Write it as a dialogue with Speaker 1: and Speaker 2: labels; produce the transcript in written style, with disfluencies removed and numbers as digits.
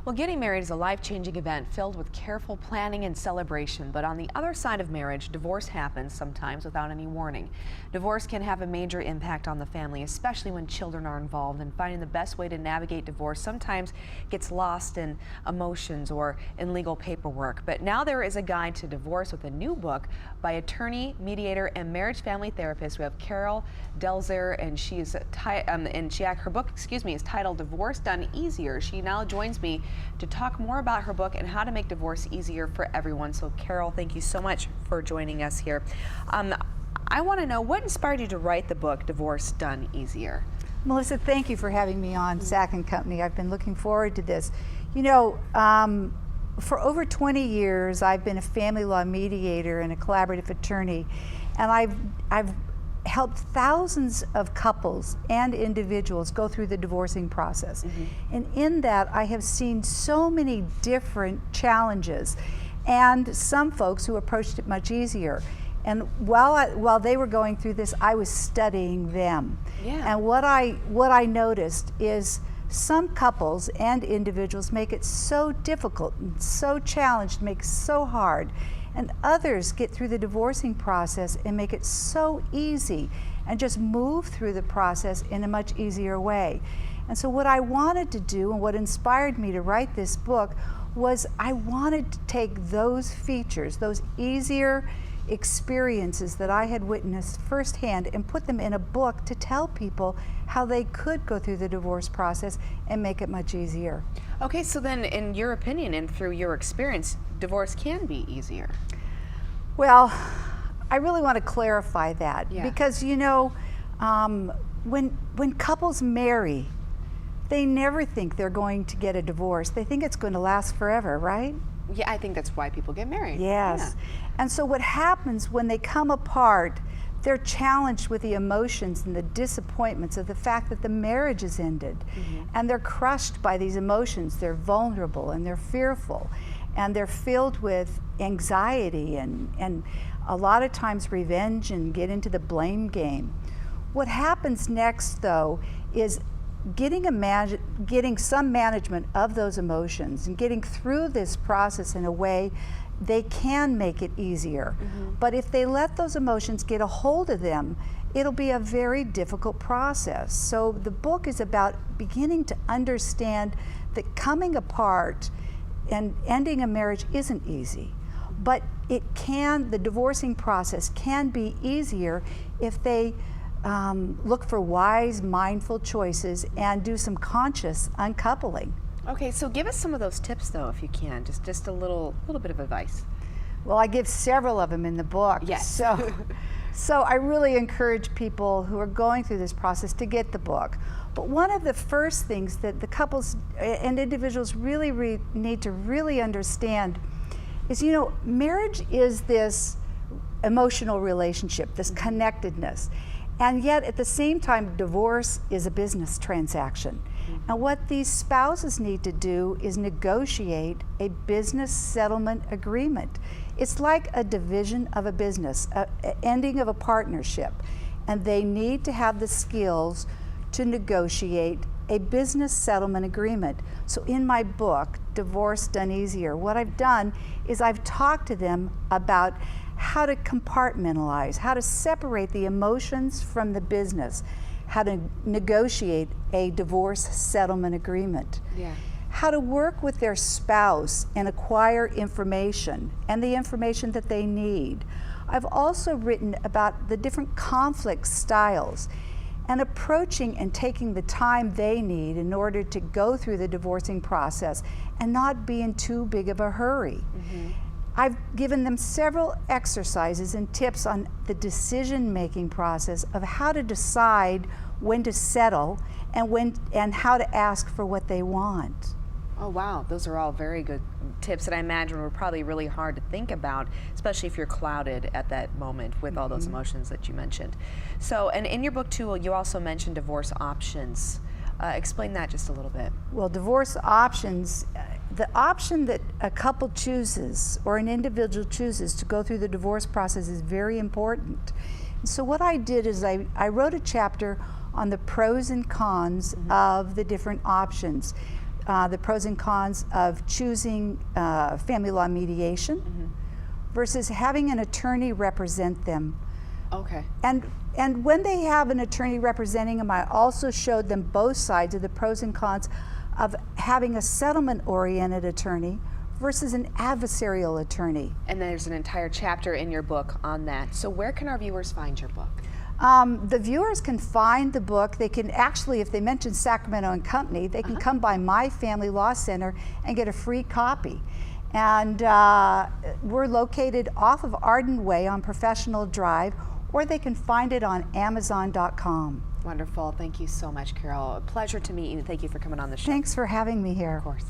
Speaker 1: Well, getting married is a life-changing event filled with careful planning and celebration, but on the other side of marriage, divorce happens sometimes without any warning. Divorce can have a major impact on the family, especially when children are involved, and finding the best way to navigate divorce sometimes gets lost in emotions or in legal paperwork. But now there is a guide to divorce with a new book by attorney, mediator, and marriage family therapist. We have Carol Delzer, and her book, is titled Divorce Done Easier. She now joins me to talk more about her book and how to make divorce easier for everyone. So Carol, thank you so much for joining us here. I want to know, what inspired you to write the book Divorce Done Easier?
Speaker 2: Melissa, thank you for having me on Sack & Company. I've been looking forward to this. You know, for over 20 years, I've been a family law mediator and a collaborative attorney, and I've helped thousands of couples and individuals go through the divorcing process. And in that, I have seen so many different challenges, and some folks who approached it much easier. And while they were going through this, I was studying them.
Speaker 1: Yeah.
Speaker 2: And what I noticed is some couples and individuals make it so difficult and so challenged, make it so hard. And others get through the divorcing process and make it so easy and just move through the process in a much easier way. And so what I wanted to do, and what inspired me to write this book, was I wanted to take those features, those easier experiences that I had witnessed firsthand, and put them in a book to tell people how they could go through the divorce process and make it much easier.
Speaker 1: Okay, so then in your opinion and through your experience, divorce can be easier.
Speaker 2: Well, I really want to clarify that, because you know, when couples marry, they never think they're going to get a divorce. They think it's going to last forever, right?
Speaker 1: Yeah, I think that's why people get married.
Speaker 2: Yes. Yeah. And so what happens when they come apart, they're challenged with the emotions and the disappointments of the fact that the marriage has ended. And they're crushed by these emotions. They're vulnerable and they're fearful, and they're filled with anxiety and a lot of times revenge, and get into the blame game. What happens next, though, is getting some management of those emotions and getting through this process in a way they can make it easier. But if they let those emotions get a hold of them, it'll be a very difficult process. So the book is about beginning to understand that coming apart and ending a marriage isn't easy, but the divorcing process can be easier if they look for wise, mindful choices and do some conscious uncoupling.
Speaker 1: Okay, so give us some of those tips, though, if you can. Just a little bit of advice.
Speaker 2: Well, I give several of them in the book.
Speaker 1: Yes.
Speaker 2: So I really encourage people who are going through this process to get the book. But one of the first things that the couples and individuals really need to really understand is, you know, marriage is this emotional relationship, this connectedness. And yet, at the same time, divorce is a business transaction. And what these spouses need to do is negotiate a business settlement agreement. It's like a division of a business, an ending of a partnership. And they need to have the skills to negotiate a business settlement agreement. So in my book, Divorce Done Easier, what I've done is I've talked to them about how to compartmentalize, how to separate the emotions from the business, how to negotiate a divorce settlement agreement, how to work with their spouse and acquire information and the information that they need. I've also written about the different conflict styles and approaching and taking the time they need in order to go through the divorcing process and not be in too big of a hurry. I've given them several exercises and tips on the decision-making process of how to decide when to settle and how to ask for what they want.
Speaker 1: Oh wow, those are all very good tips that I imagine were probably really hard to think about, especially if you're clouded at that moment with all those emotions that you mentioned. So, and in your book too, you also mentioned divorce options. Explain that just a little bit.
Speaker 2: Well, divorce options, the option that a couple chooses or an individual chooses to go through the divorce process is very important. And so what I did is I wrote a chapter on the pros and cons of the different options. the pros and cons of choosing family law mediation versus having an attorney represent them.
Speaker 1: Okay.
Speaker 2: And when they have an attorney representing them, I also showed them both sides of the pros and cons of having a settlement-oriented attorney versus an adversarial attorney.
Speaker 1: And there's an entire chapter in your book on that. So where can our viewers find your book?
Speaker 2: The viewers can find the book. They can actually, if they mention Sacramento and Company, they can come by my Family Law Center and get a free copy. And we're located off of Arden Way on Professional Drive, or they can find it on Amazon.com.
Speaker 1: Wonderful. Thank you so much, Carol. A pleasure to meet you. Thank you for coming on the show.
Speaker 2: Thanks for having me here.
Speaker 1: Of course.